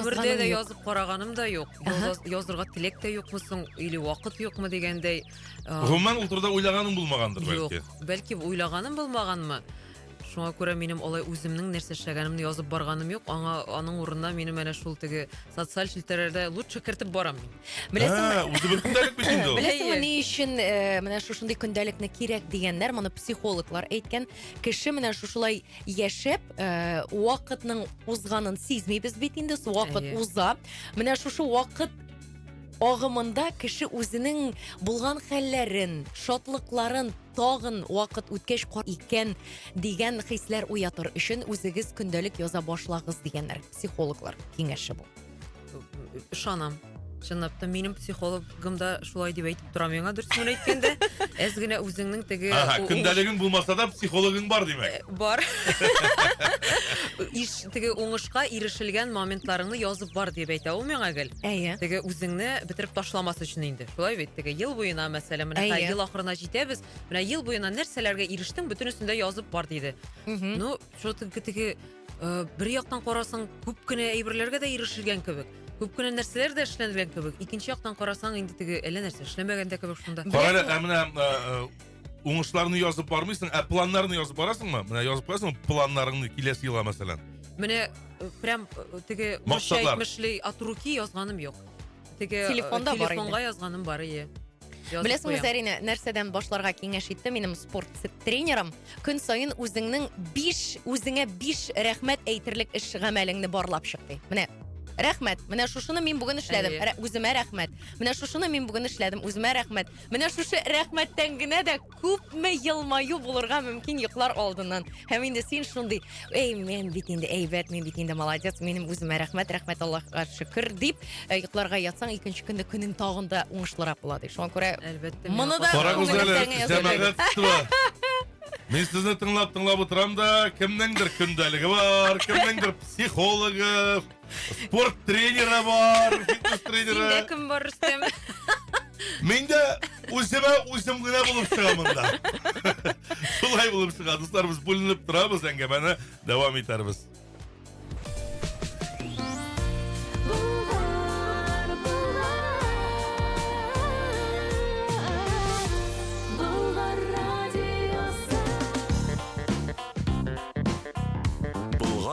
Өмірде де язып қарағаным да жоқ. Язырға тілек те жоқмысың, или уақыт жоқмы дегендей. Ғұман ол тұрда ойлағаның болмағандыр бәлки. Бәлки ойлағаным болмағанмы? Шуңа күрә минем олай үземнең нәрсә эшләгәнемне язып барганым юк. Аның урынына мине менә шул теге социаль челтәрләрдә лучше кертеп барам мин. Беләсеңме? Үзе бер көндәлек бит инде ул. Беләсеңме ни өчен менә шушындый көндәлекне кирәк дигәннәр, моны психологлар әйткән. Кеше менә шушылай яшәп, вакытның узганын сизмибез бит инде, вакыт уза. Менә шушы вакыт агымында кеше үзенең булган хәлләрен, шатлыкларын тагын вакыт үткәч икән дигән хисләр уятыр өчен үзегез көндәлек яза башлагыз дигәннәр психологлар киңәше бу. Ышанам. Чынлап та минем психологым да шулай дип әйтеп тора миңа дөресен әйткәндә. Әз генә үзеңнең теге көндәлегең булмаса да психологың бар димәк. Бар. Теге уңышка ирешелгән моментларыңны язып бар дип әйтә ул миңа гел. Теге үзеңне битереп ташламас өчен инде. Шулай бит теге ел буена мәсәлән, менә ел ахырына җитәбез. Менә ел буена нәрсәләргә ирештең, бөтенесен дә язып бар диде. Ну, шул теге бер яктан карасаң, күп кенә әйберләргә дә ирешелгән кебек. Күп кенә нәрсәләр дә эшләнгән кебек. Икенче яктан карасаң, инде теге әллә нәрсә эшләмәгән дә кебек шунда. Кара, менә уңышларны язып бармыйсың, планнарны язып барасыңмы? Менә язып куясың планнарыңны киләсе елга мәсәлән. Менә прям теге мәшәйтмешли от руки язганым юк. Теге телефонга язганым бар ие. Беләсеңме, Зарина, нәрсәдән башларга киңәш итте минем спорт тренерым. Көн саен үзеңә 5 рәхмәт әйтерлек эш гамәлеңне барлап чыкты. Менә рәхмәт. Менә шушыны мин бүген эшләдем. Үземә рәхмәт. Менә шушыны мин бүген эшләдем. Үземә рәхмәт. Менә шушы рәхмәттән генә дә күпме елмаю булырга мөмкин йоклар алдыннан. Һәм инде син шундый, мен бит инде әйбәт, мен бит инде молодец, минем үземә рәхмәт, Аллаһка шөкер дип йокларга ятсаң, икенче көндә көнең тагында уңышлырак була ди. Шуңа күрә әлбәттә. Моны да Карагыз әле, җәмәгать туа. Мен сезне тыңлап утырам да, кемнеңдер көндәлеге бар, кемнеңдер психологы, спорт тренеры бар, фитнес тренеры. Синдә кем бар, Рөстәм? Мен дә үзем генә булып чыгам монда. Шулай булып чыга, дуслар, без бүленеп торабыз, әңгәмәне дәвам итәрбез.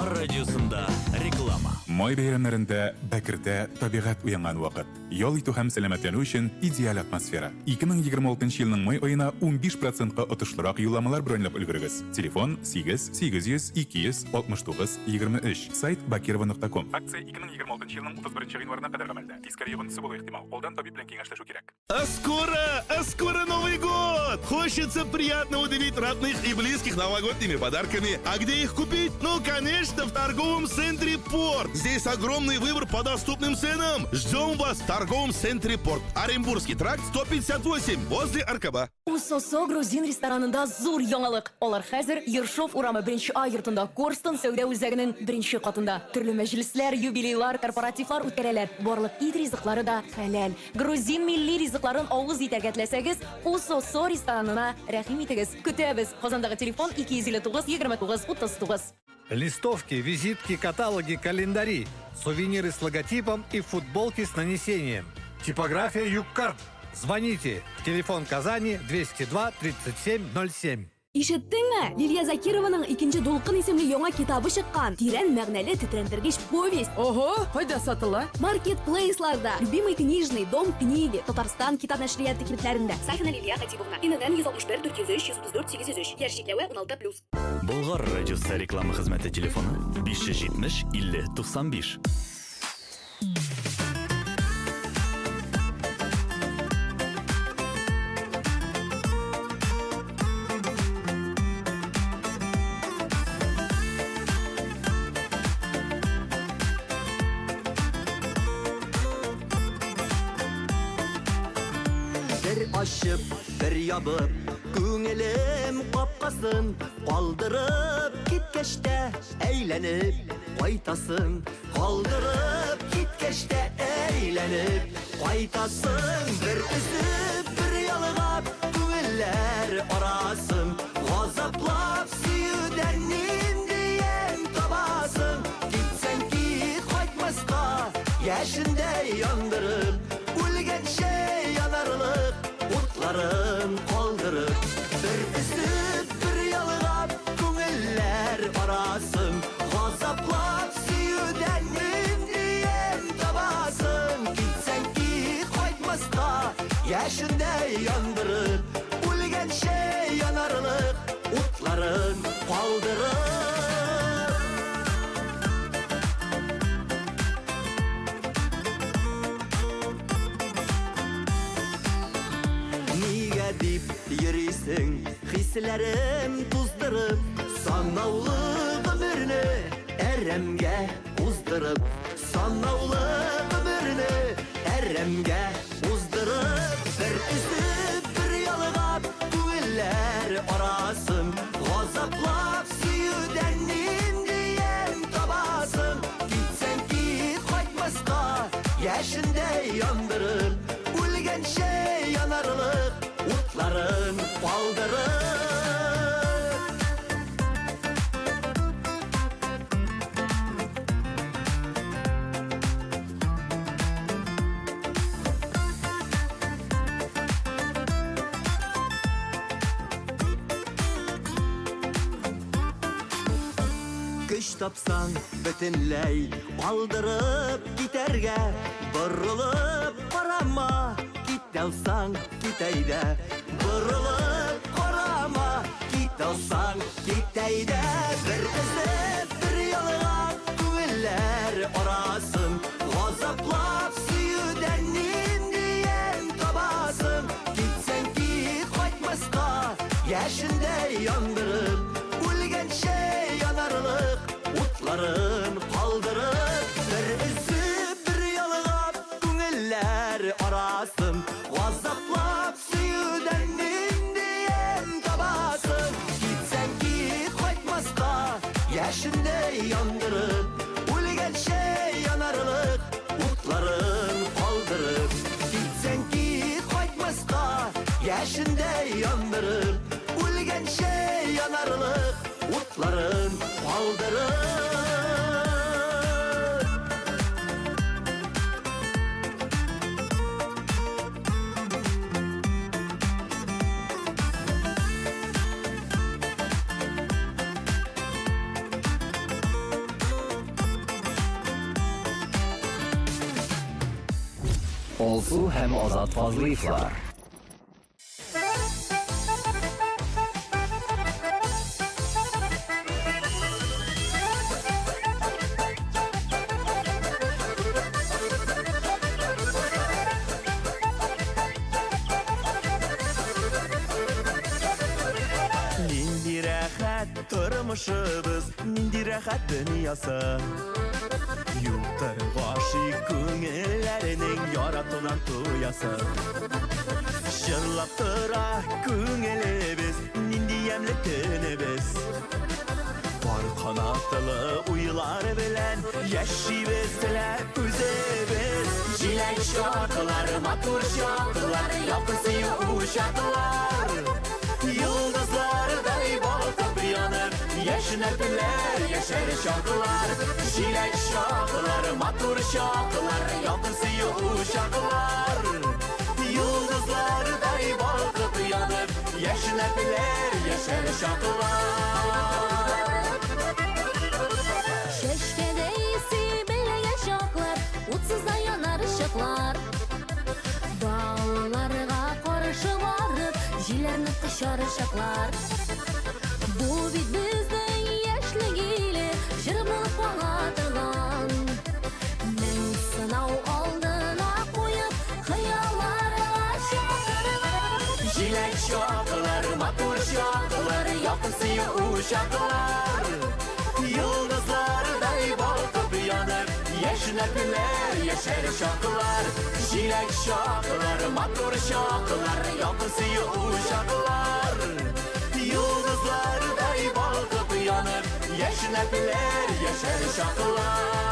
Радиосында реклама. Май бәйрәмнәрендә Бәкердә табигать уянган вакыт. Ял итү һәм сәламәтләнү өчен идеаль атмосфера. 2026 елның май аена 15%-ка отышлырак юлламалар бронлап өлгерегез. Телефон 8-800-269-23. Сайт bakirova.com. Акция 2026 елның 31 январына кадәр гамәлдә. Тискәри йогынтысы булу ихтимал. Алдан табиб белән киңәшләшү кирәк. Скоро Новый год! Хочется приятно удивить родных и близких новогодними подарками. А где их купить? Ну, конечно, в торговом центре «Порт». Здесь огромный выбор по доступным ценам. Ждем вас в торговом центре «Порт». Оренбургский тракт 158, возле Аркаба. Усосо грузин ресторанында зур яңалык. Алар хәзер Ершов урамы 1-А йортында Корстон сәүдә үзәгенең 1-нче катында. Төрле мәҗлесләр, юбилейлар, корпоративлар үткәрәләр. Барлык ит ризыклары да хәләл. Грузин милли ризыкларын авыз итәргә теләсәгез, Усосо ресторанына рәхим итегез. Көтәбез. Казандагы телефон 259-29-39. Листовки, визитки, каталоги, календари, сувениры с логотипом и футболки с нанесением. Типография Юккарт. Звоните. Телефон Казани 202 3707. Ишеттеңме? Лилия Закированың икенче дулкын исемле яңа китабы чыккан. Тирән мәгънәле тетрәндергеч повесть. Ого, кайда сатыла? Маркетплейсларда. Любимый книжный, Дом книги, Татарстан китап нәшрияты кибетләрендә. Сахина Лилия Хатиповна. Иннән 161 403 134 803. Яшьлекләве 16+. Болгар радиосы реклама хезмәте телефоны 570 50 95. Açıp bir yabıp Күңелем капкасын калдырып киткәчтә әйләнеп кайтасың калдырып киткәчтә әйләнеп кайтасың бер үзеп бер ялгап күңелләр арасын газаплап сөюдән нинди ем табасың китсәң кит кайтмаска Yaşında yandırıp Ulgençe yanarlık Utların kaldırıp Bir üsüp bir yalğap Köngüller arasın Gazaplap süyüden Diyen tabasın Gitsen ki koytmazda Yaşında yandırıp Ulgençe yanarlık Utların kaldırıp Niye dip yürüysün Hislerim tuzdırıp Sanavlı ömrünü Eremge uzdırıp Sanavlı ömrünü Eremge uzdırıp Bir üstüp bir yalğap Güller arasın Gazaplap süyüden diyen tabasın Gitsen ki koytmazda Yaşında yandırıp Ulgençe yanarlık Utların baldırıp Güç tapsan bütünley Baldırıp giderge Bırılıp karama Git alsan giteyde Bırılıp karama Git alsan giteyde Bir üzüp bir yalğap Güller arasın Gazaplap süyüden diyen tabasın Gitsen ki koytmazda Yaşında yandırıp Ulgençe yanarlık Utların kaldırıp Bir üzüp bir yalğap Güller arasın Gazaplap süyüden diyen tabasın Gitsen ki koytmazda Yaşında yandırıp Ulgençe yanarlık Utların kaldırıp Gitsen ki koytmazda Yaşında yandırıp Ulgençe yanarlık Utların kaldırıp Olsu hem Azat Fazlıyıflar. Nindi rahat turmuşubuz Nindi rahat dünyası Yurtlar aşık köngüllerinin yaratılan tuyası Şırlap tıra köngülübüz Nindi yemlik günübüz Var kanatlı uyular bilen Yaşıyız sizler üzebüz Jilek şarkılar, matur şarkılar Yakınsıyı uşaklar Yıldızlar balkıp yanıp Yaşınırlar, yaşar şarkılar Jilek şarkılar, matur şarkılar Yakınsıyı uşaklar Yıldızlar balkıp yanıp Yaşınırlar, yaşar şarkılar Şeşkedeysi bile yaşaklar Utsuzda yanar ışıklar Dağlarga karşı varıp Jilerini kışar ışıklar Bu bit bizden yaşligiyle Jır bulup anlatırlan Men sınav aldına koyup Hıyallara şakırlar Jilek şarkılar, matur şarkılar Yakınsıyı uşaklar Yıldızlar balkıp yanıp Yaşınırlar, yaşar şarkılar Jilek şarkılar, matur şarkılar Yakınsıyı uşaklar Yıldızlar balkıp yanıp Yaşınırlar, yaşar şarkılar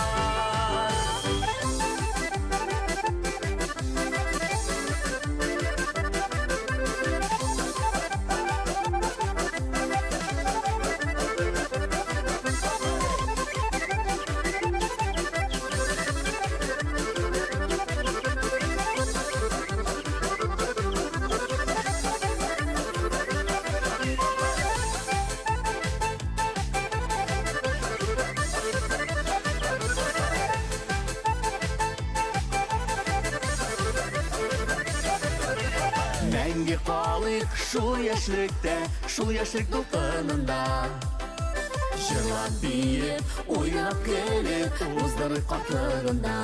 Мәңге қалыйк шул яшьлектә, шул яшьлек дулкынында. Жырлап биеп, уйнап көлеп, уздырыйк картлыгында.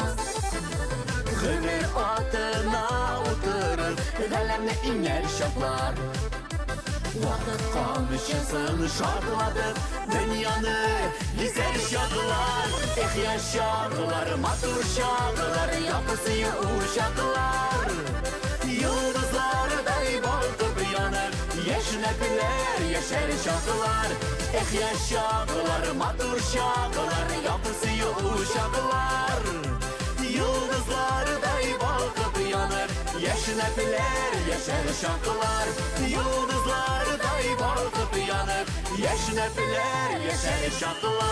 Гомер атына утырып, галәмне иңәр чаклар. Вакыт камычысын шарладып, дөньяны гизәр чаклар. Эх, яшаклар, матур чаклар, якысы учаклар. Йолдызлардай балкып янып, яшьнәкләр, яшәр чаклар. Эх, яшаклар, матур чаклар, якысы учаклар. Йолдызлардай балкып янып, яшьнәкләр, яшәр чаклар. Йолдызлардай балкып янып, яшьнәкләр, яшәр чаклар.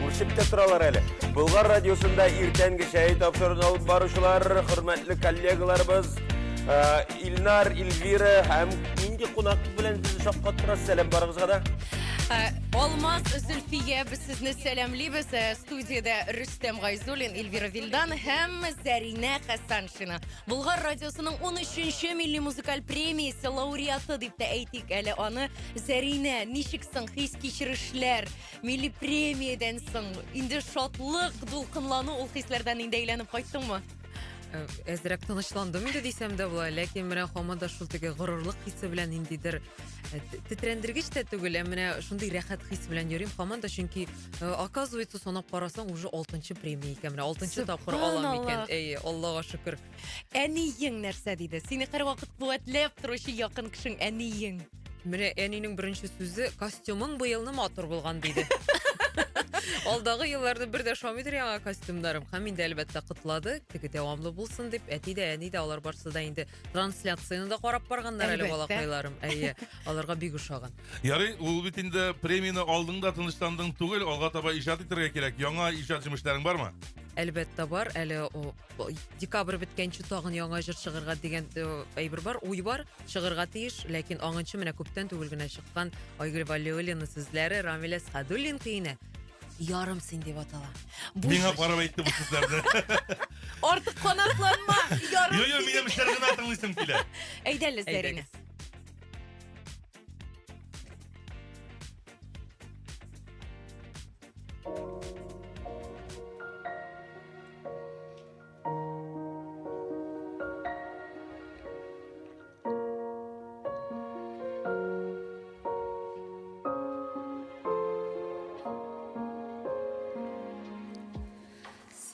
Үрчепте торалар әле. Булгар радиосында иртәнге шәй тапшырын алып баручылар, хөрмәтле коллегаларыбыз Илнар, Илвира һәм нинди кунак белән без шаккаттыра сәлам барыгызга да. Алмаз Зөлфия, біз сізні сәлемлейбіз. Студияда Рүстем Гайзуллин, Эльвира Вилдан һәм Зарина Хасаншина. Булгар радиосының 13-ші милли музыкаль премиясы лауреаты дип тә әйтик әле аны. Зарина, ничек соң хис кичерешләр? Милли премиядан соң инде шатлык, дулкынлану ул хисләрдән инде әйләнеп кайттыңмы? Әзрәк тынычландым инде дисәм дә була, ләкин менә һаман да шул теге горурлык хисе белән индидер тетрәндергеч тә түгел, менә шундый рәхәт хис белән йөрим һаман да, чөнки оказывается санап карасаң уже 6-нчы премия икән, менә 6-нчы тапкыр алам икән. Әй, Аллага шөкер. Әниең нәрсә диде? Сине һәрвакыт куәтләп торучы якын кешең әниең. Менә әнинең беренче сүзе костюмың быелны матур булган диде. Алдагы елларда бер дә шамидер яңа костюмнарым. Һәм инде әлбәттә кытлады, теге дәвамлы булсын дип, әти дә, әни дә алар барсы да инде трансляцияны да карап барганнар әле балакайларым. Әйе, аларга бик ошаган. Ярый, ул бит инде премияны алдың да тынычландың түгел, алга таба иҗат итәргә кирәк. Яңа иҗат җимешләрең бармы? Әлбәттә бар, әле декабрь биткәнче тагын яңа җыр чыгарга дигән әйбер бар, уй бар, чыгарга тиеш, ләкин аңынчы менә күптән түгел генә чыккан Айгөл Валиуллина сүзләре, Рамилә Садуллин көенә ярым син дип атала. Миңа карап әйтте бу сүзләрне. Артык канатланма, ярым. Йо, минем эшләргә атыңлыйсым килә. Әйдәле, Зарина.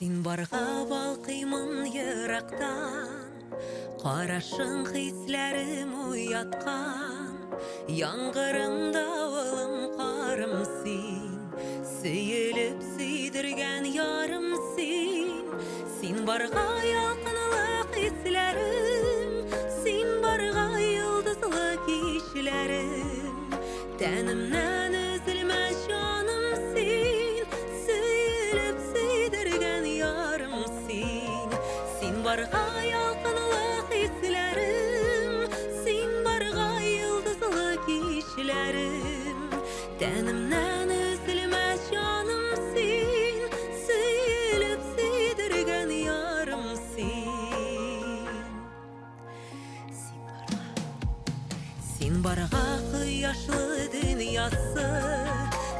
Син барга балкыймын ерактан, карашың хисләрем уяткан, яңгырым давылым карым син, сөелеп сөйдергән ярым син. Син барга якынлык хисләрем, син барга йолдызлы кичләрем, тәнемнән өзелмәс җаным син, сөелеп сөйдергән ярым син. Син барга якынлык хисләрем, син барга йолдызлы кичләрем, тәнемнән өзелмәс җаным син, сөелеп сөйдергән ярым син. Син барга кояшлы дөньясы,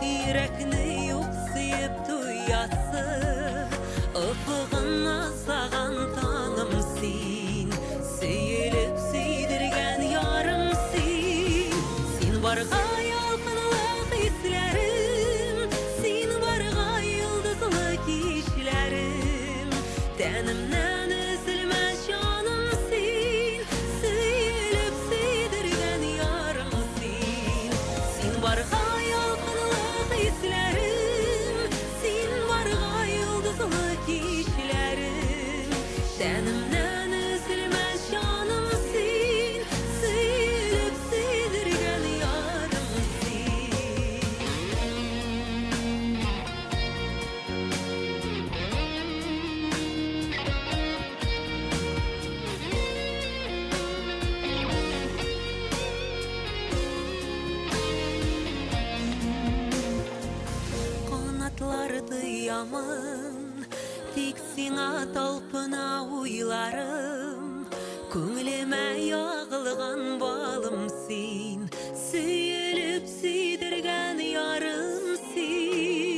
йөрәкне юксыеп туясы, офыгына саган таңым син, сөелеп сөйдергән ярым син. Син барга ялкынлык хисләрем, син барга йолдызлы кичләрем, тәнемнән өзелмәс җаным син, сөелеп сөйдергән ярым син. Син барга ялкынлык хисләрем, син барга толамын, тик сиңа талпына уйларым, күңелемә ягылган балым син, сөелеп сөйдергән ярым син.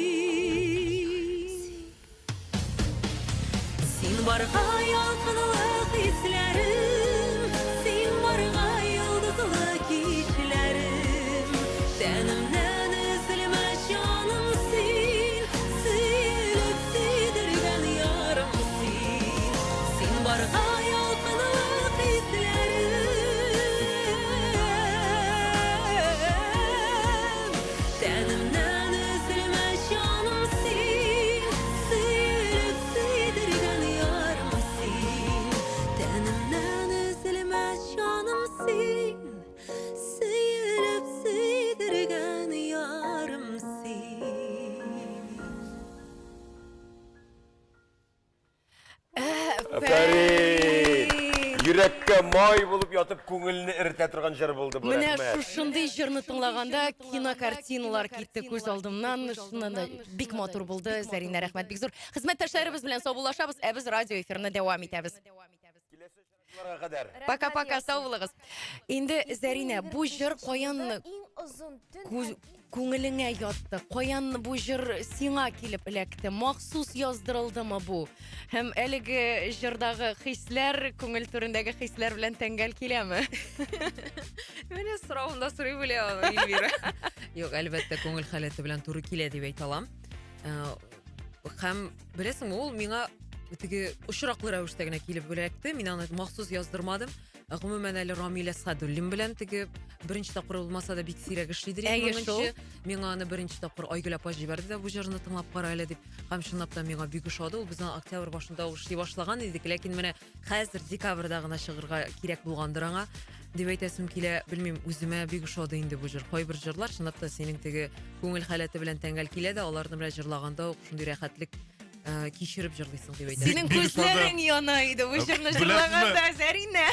Син барга ялкынлы хисләрем, син барга йолдызлы кичләрем, тәнемнән өзелмә җаным син, сөелеп сөйдергән ярым син. Син барга ялкынлы хисләрем, тәнемнән өзелмә җаным син, сөелеп сөйдергән ярым син. Тәнемнән өзелмә җаным син, сөелеп сөйдергән ярым син. Афарин! Йөрәккә май булып ятып, күңелне иртә торган җыр булды бу. Менә Рәхмәт. шушындый җырны тыңлаганда кинокартиналар китте күз алдымнан. Шуннан да бик матур булды. Зарина, рәхмәт бик зур. Хезмәттәшләребез белән саубуллашабыз, ә без радио эфирне дәвам итәбез. Киләсе чыгышуларга кадәр. Пока-пока, сау булыгыз. Инде Зарина, бу җыр каян күңелеңә ятты? Каян бу җыр сиңа килеп эләкте? Махсус яздырылдымы бу? Һәм әлеге җырдагы хисләр, күңел түрендәге хисләр белән тәңгәл киләме? Менә соравында сорый белә Эльвира. Юк, әлбәттә күңел халәте белән туры килә дип әйтә алам. Һәм беләсеңме, ул миңа теге очраклы рәвештә генә килеп эләкте. Мин аны махсус яздырмадым. Гомумән әле Рамил Әсгадуллин белән теге беренче тапкыр булмаса да бик сирәк эшлидер инде. Миңа аны беренче тапкыр Айгөл апа җибәрде дә бу җырны тыңлап кара әле дип. Һәм чынлап та миңа бик ошады. Ул безнең октябрь башында эшли башлаган идек, ләкин менә хәзер декабрьдә гына чыгырга кирәк булгандыр аңа. Дип әйтәсем килә, белмим, үземә бик ошады инде бу җыр. Кайбер җырлар чынлап та синең теге күңел халәте белән тәңгәл килә дә, аларны белән җырлаганда ук шундый рәхәтлек кичереп җырлыйсың дип әйтәм. Синең күзләрең яна иде бу җырны җырлаганда, Зарина.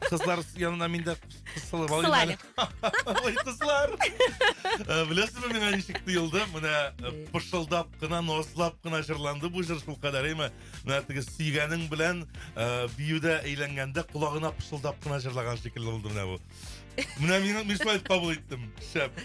Кызлар янына мин дә кысылып Кысылали. Ой, кызлар. Беләсезме, миңа ничек тоелды? Менә пышылдап кына, назлап кына җырланды бу җыр шул кадәр име? Менә теге сөйгәнең белән биюдә әйләнгәндә колагына пышылдап кына җырлаган шикелле булды менә бу. Менә мин шулай кабул иттем. Шәп.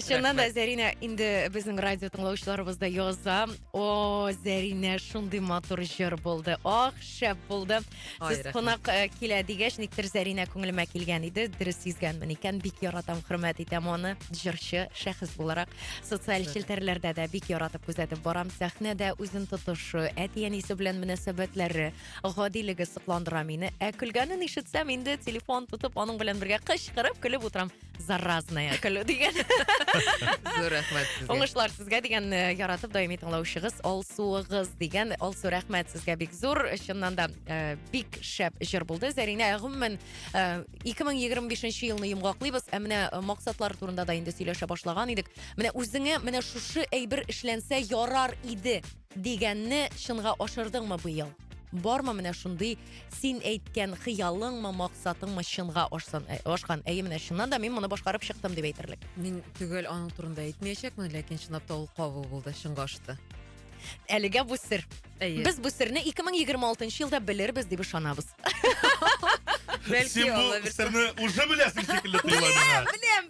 Шуннан да Зарина инде безнең радио тыңлаучыларыбыз да яза. О, Зарина, шундый матур җыр булды. Ах, шәп булды. Сез кунак килә дигәч, никтер Зарина күңелемә килгән иде. Дөрес сизгәнмен икән, бик яратам, хөрмәт итәм аны. Җырчы шәхес буларак социаль челтәрләрдә дә бик яратып күзәтеп барам. Сәхнәдә үзен тотышы, әти-әнисе белән мөнәсәбәтләре, гадилеге сокландыра мине. Ә көлгәнен ишетсәм инде телефон тотып аның белән бергә кычкырып көлеп утырам. Заразная көлү дигән. Зур рәхмәт сезгә. Уңышлар сезгә дигән яратып даими тыңлаучыгыз Алсуыгыз дигән. Алсу, рәхмәт сезгә бик зур. Чыннан да бик шәп җыр булды. Зарина, гомумән 2025 елны йомгаклыйбыз. Ә менә максатлар турында да инде сөйләшә башлаган идек. Менә үзеңә менә шушы әйбер эшләнсә ярар иде дигәнне чынга ашырдыңмы бу ел? Бармы менә шундый син әйткән хыялыңмы, максатыңмы чынга ашкан? Әйе, менә чыннан да мин моны башкарып чыктым дип әйтерлек. Мин түгел аның турында әйтмәячәкмен, ләкин чынлап та ул кабул булды, чынга ашты. Әлегә бу сер. Без бу серне 2026 елда белербез дип ышанабыз. Бәлки алла Син бу серне уже беләсең шикелле тоела миңа.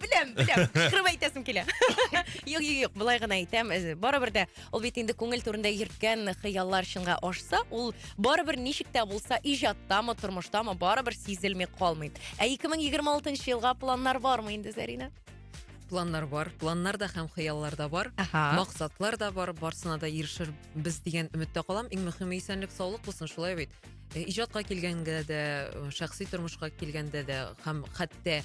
Беләм. Кырып әйтәсем килә. Юк, булай гына әйтәм. Барыбер дә ул бит инде күңел турында йөрткән хыяллар чынга ашса, ул барыбер ничек тә булса иҗаттамы, тормыштамы, барыбер сизелми калмый. Ә 2026 елга планнар бармы инде, Зарина? Планнар бар, планнар да һәм хыяллар да бар, максатлар да бар, барсына да ирешер без дигән өметтә калам. Иң мөһиме исәнлек, саулык булсын, шулай бит. Иҗатка килгәнгә дә, шәхси тормышка килгәндә дә һәм хәтта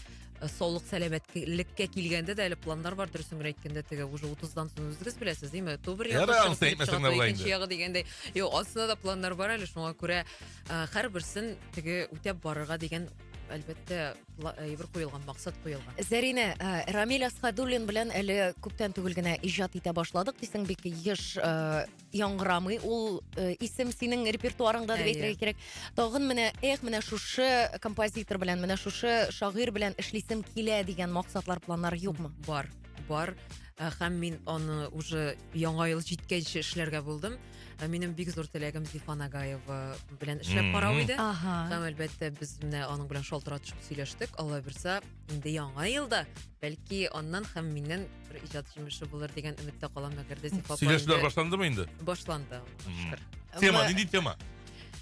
саулык сәламәтлеккә килгәндә дә әле планнар бар. Дөресен әйткәндә, теге уже 30дан соң үзегез беләсез, диме? Тубыр ягы дигәндәй. Юк, асында да планнар бар әле, шуңа күрә һәрберсен теге үтәп барырга дигән әлбәттә әйбер куелган, максат куелган. Зарина, Рамил Әсгадуллин белән әле күптән түгел генә иҗат итә башладык дисең, бик еш яңгырамый. Ул исем синең репертуарыңда дип әйтергә кирәк. Тагын менә шушы композитор белән, менә шушы шагыйрь белән эшлисем килә дигән максатлар, планнар юкмы? Бар. Һәм мин аны уже яңа ел җиткәнче эшләргә булдым. Минем бик зур теләгем Зифан Агаева белән эшләп карау иде. Һәм әлбәттә без менә аның белән шалтыратышып сөйләштек. Алла бирсә, инде яңа елда бәлки аннан һәм миннән бер иҗат җимеше булыр дигән өметтә калам. Мәгәр дә Зифа Сөйләшүләр башландымы инде? Башланды. Тема, нинди тема?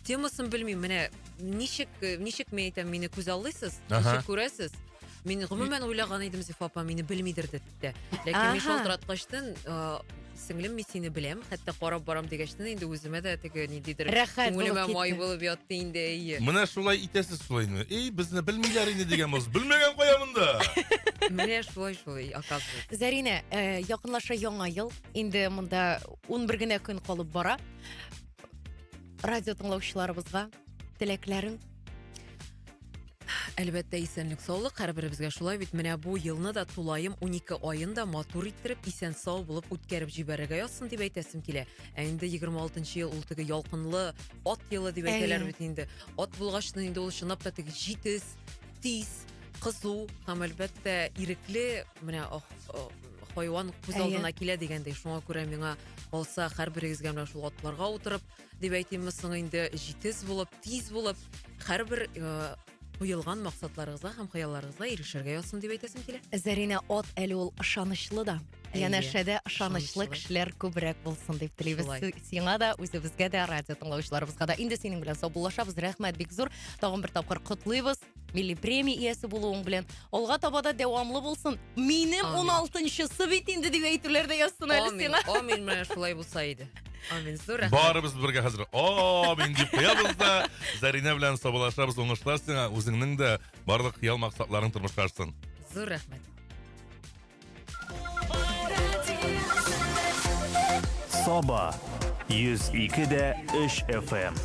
Темасын белмим. Менә ничек мен әйтәм, мине күз аллыйсыз, Ага. ничек күрәсез? Мин гомумән уйлаган идем, Зифа апа мине белмидер дип. Ләкин мин шалтыраткачтан сеңлем, мин сине беләм, хәтта карап барам дигәчтен инде үземә дә теге ниндидер Рәхәт булып күңелемә китте. май булып ятты инде. Менә шулай итәсез шулайны. Эй, безне белмиләр инде дигән булса, белмәгән куямында. Менә шулай, оказывается. Зарина, якынлаша яңа ел. Инде монда 11 генә көн калып бара. Радио тыңлаучыларыбызга теләкләрең? Әлбәттә исәнлек, саулык һәрберебезгә шулай бит. Менә бу елны да тулаем 12 аенда матур иттереп, исән сау булып үткәреп җибәрергә язсын дип әйтәсем килә. Инде 26-нчы ел ул теге ялкынлы ат елы дип әйтәләр бит инде. Ат булгачтан инде ул чынлап та теге җитез, тиз, кызу һәм әлбәттә ирекле менә хайван күз алдына килә дигәндәй. Шуңа күрә миңа алса һәрберегезгә менә шул атларга утырып дип әйтимме соң инде җитез булып, тиз булып һәрбер куелган максатларыгызга һәм хыялларыгызга ирешергә язсын дип әйтәсем килә. Зарина, ат әле ул ышанычлы да. Янәшәдә ышанычлы кешеләр күбрәк булсын дип телибез. Сиңа да, үзебезгә дә, радио тыңлаучыларыбызга да. Инде синең белән саубуллашабыз. Рәхмәт бик зур. Тагын бер тапкыр котлыйбыз. Милли премия иясе булуың белән. Алга таба да дәвамлы булсын. Минем 16-нчысы бит инде дип әйтүләр дә язсын әле сиңа. Амин, менә шулай булса иде. Амин, зур рәхмәт. Барыбыз бергә хәзер. Амин дип куябыз да. Зарина белән саубуллашабыз, уңышлар сиңа, үзеңнең дә барлык хыял максатларың тормышка ашсын. Зур рәхмәт. Саба 102.3 FM.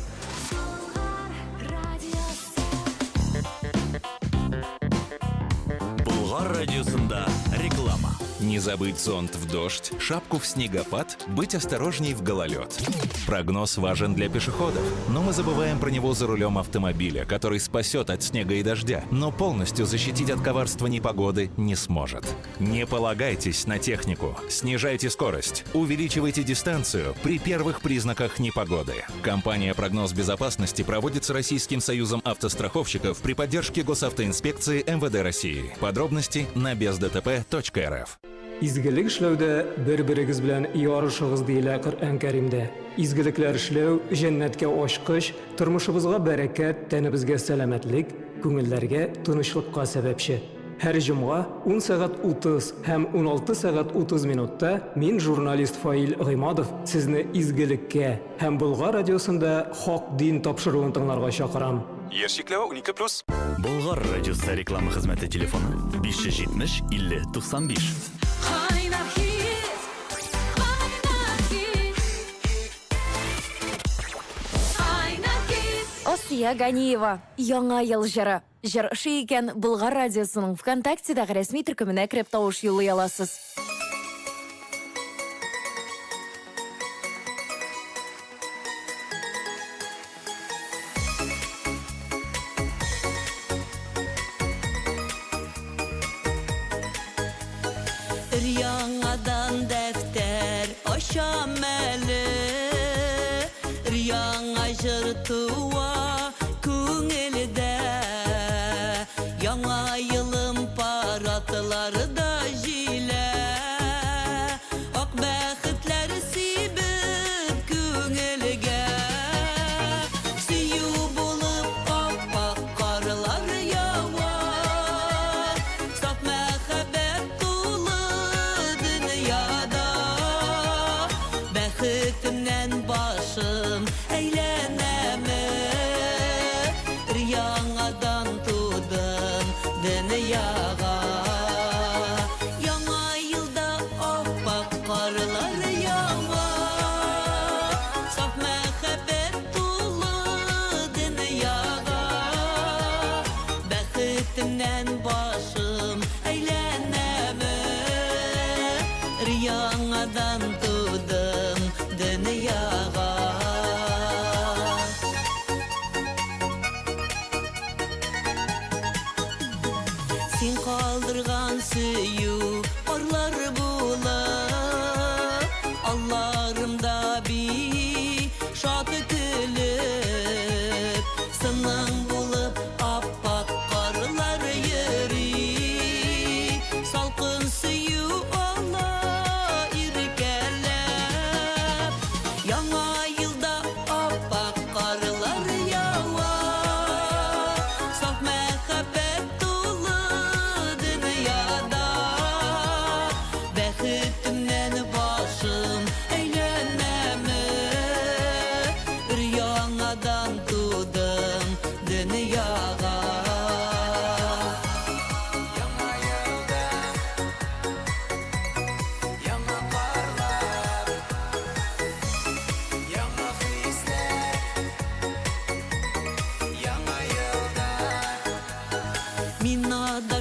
Болгар радиосында реклама. Не забыть зонт в дождь, шапку в снегопад, быть осторожней в гололед. Прогноз важен для пешеходов, но мы забываем про него за рулем автомобиля, который спасет от снега и дождя, но полностью защитить от коварства непогоды не сможет. Не полагайтесь на технику, снижайте скорость, увеличивайте дистанцию при первых признаках непогоды. Компания «Прогноз безопасности» проводится Российским союзом автостраховщиков при поддержке Госавтоинспекции МВД России. Подробности на бездтп.рф. Изгелек эшләүдә бер-берегез белән ярышыгыз диелә Коръән Кәримдә. Изгелекләр эшләү җәннәткә ачкыч, тормышыбызга бәрәкәт, тәнебезгә сәламәтлек, күңелләргә тынычлыкка сәбәпче. Һәр җомга 10 сәгать 30 һәм 16 сәгать 30 минутта мин журналист Фаил Гыймадов сезне изгелеккә һәм Болгар радиосында хак дин тапшыруын тыңларга чакырам. Яшикләү 12+. Болгар радиосы реклама хезмәте телефоны 570 50 95. Асия Ганиева, яңа ел җыры. Җыр эше икән Болгар радиосының ВКонтактедәге рәсми төркеменә кереп тавыш юллый аласыз. Яңадан дәфтәр ачам әле, яңа җыр туа күңелдә, яңа елым паратлары да җилә, ак бәхетләр сибеп күңелгә, сөю булып ап-ак карлар ява, саф мәхәббәт тулы дөньяда, бәхетемнән башым әйләнәме, яңадан тудым дөньяга, яңа елда ап-ак карлар ява, саф мәхәббәт тулы дөньяга, бәхетемнән башым әйләнәме, яңадан тудым дөньяга. Син калдырган сөю орлар булып,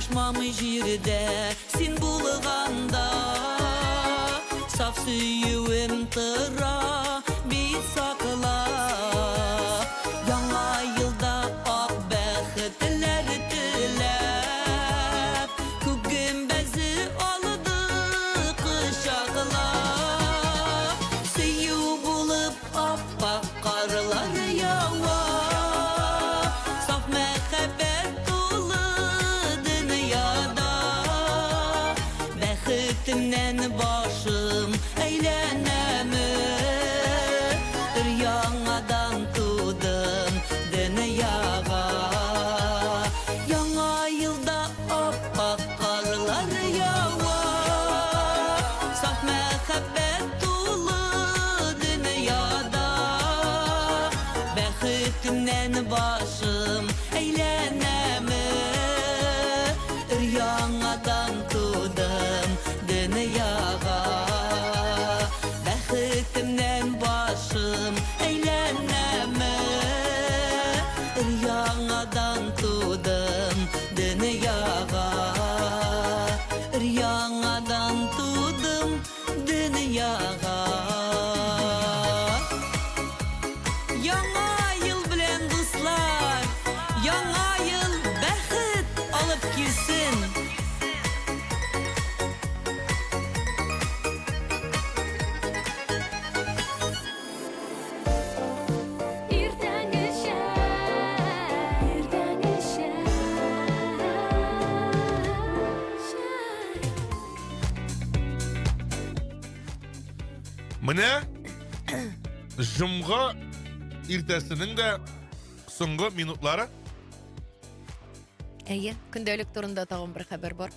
Адашмамы жерде сен булығанда Саф сүйуім тұра бейт сақыла Яңа йылда ақ бәхітлер тіләп Күгім бәзі алды құшақлап Сүйу болып аппақ қарылар яуа Саф мәхәббәт толы дүнияда Бәхітімнен башым әйләнәмі Яңадан тудым дүнияға Яңа йылда аппақ қарлар яуа Саф мәхәббәт толы дүнияда Бәхітімнен башым әйләнәмі Яңадан тудым дүнияға Бәхітімнен башым әйләнәмі Яңадан тудым дүнияға Яңадан тудым дүнияға Яңа йыл белән дуслар Яңа йыл бәхет алып килсен Менә жұмға иртәсенең дә соңгы минутлары. Әйе, көндәлек турында тагын бер хәбәр бар.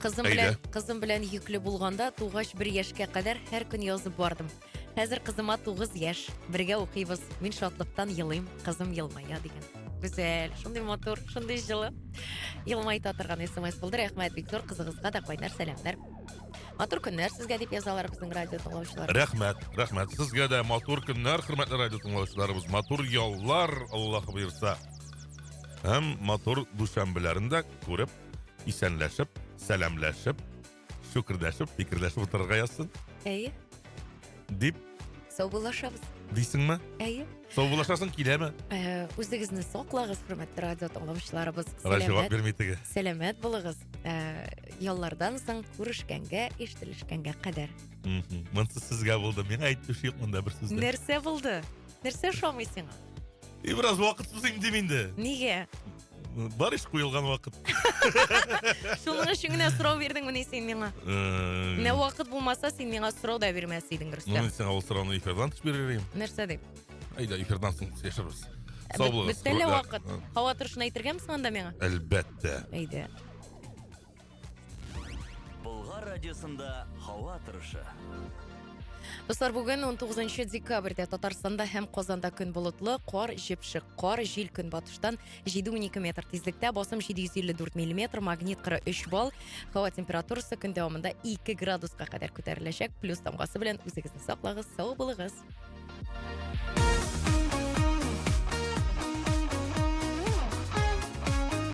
Әйдә. Кызым белән йөкле булганда тугач 1 яшькә кадәр һәр көн язып бардым. Хәзер кызыма 9 яшь. Бергә укыйбыз. Мин шатлыктан елыйм, кызым елмая дигән. Güzel, шундый мотор, шундый җылы. Елмайта торган SMS булды. Рәхмәт, Виктор, кызыгызга да кайнар сәламнар. Матур көннәр сезгә дип язалар безнең радио тыңлаучылар. Рәхмәт. Сезгә дә матур көннәр, хөрмәтле радио тыңлаучыларыбыз. Матур яллар, Аллаһ буйрса. Һәм матур душанбеләрендә күреп, исәнләшеп, сәламләшеп, шүкрдәшеп, фикерләшеп утырырга язсын. Әйе, Дип саубуллашабыз. дисеңме? Әйе. Саубуллашасың киләме? Үзегезне саклагыз, хөрмәтле радио тыңлаучыларыбыз. Җавап бирми теге. Сәламәт булыгыз. Яллардан соң күрешкәнгә, ишетелешкәнгә кадәр. Монсы сезгә булды. Миңа әйтүше юк монда бер сүздә. Нәрсә булды? Нәрсә шомый сиңа? Бераз вакытсыз инде инде. Нигә? Бар иш куелган вакыт. Шуның өчен генә сорау бирдеңме ни син миңа? Менә вакыт булмаса, син миңа сорау да бирмәс идең, Рөстәм. Ну, син ул сорауны эфирдан төш бирерим. Нәрсә дип? Әйдә, эфирдан соң сөйләшербез. Сау булыгыз. Бөтенләй вакыт. Һава торышын әйтергәмсең анда миңа? Әлбәттә. Әйдә. Болгар радиосында һава торышы. Достар, бүген 19 декабрьдә Татарстанда һәм Казанда көн болытлы, кар, җепшек кар, җил көнбатыштан 7-12 метр тизлектә, басым 754 мм, магнит 43 балл, һава температурасы көн дәвамында 2 градуска кадәр күтәреләчәк, плюс тамгасы белән үзегезне саклагыз, сау булыгыз.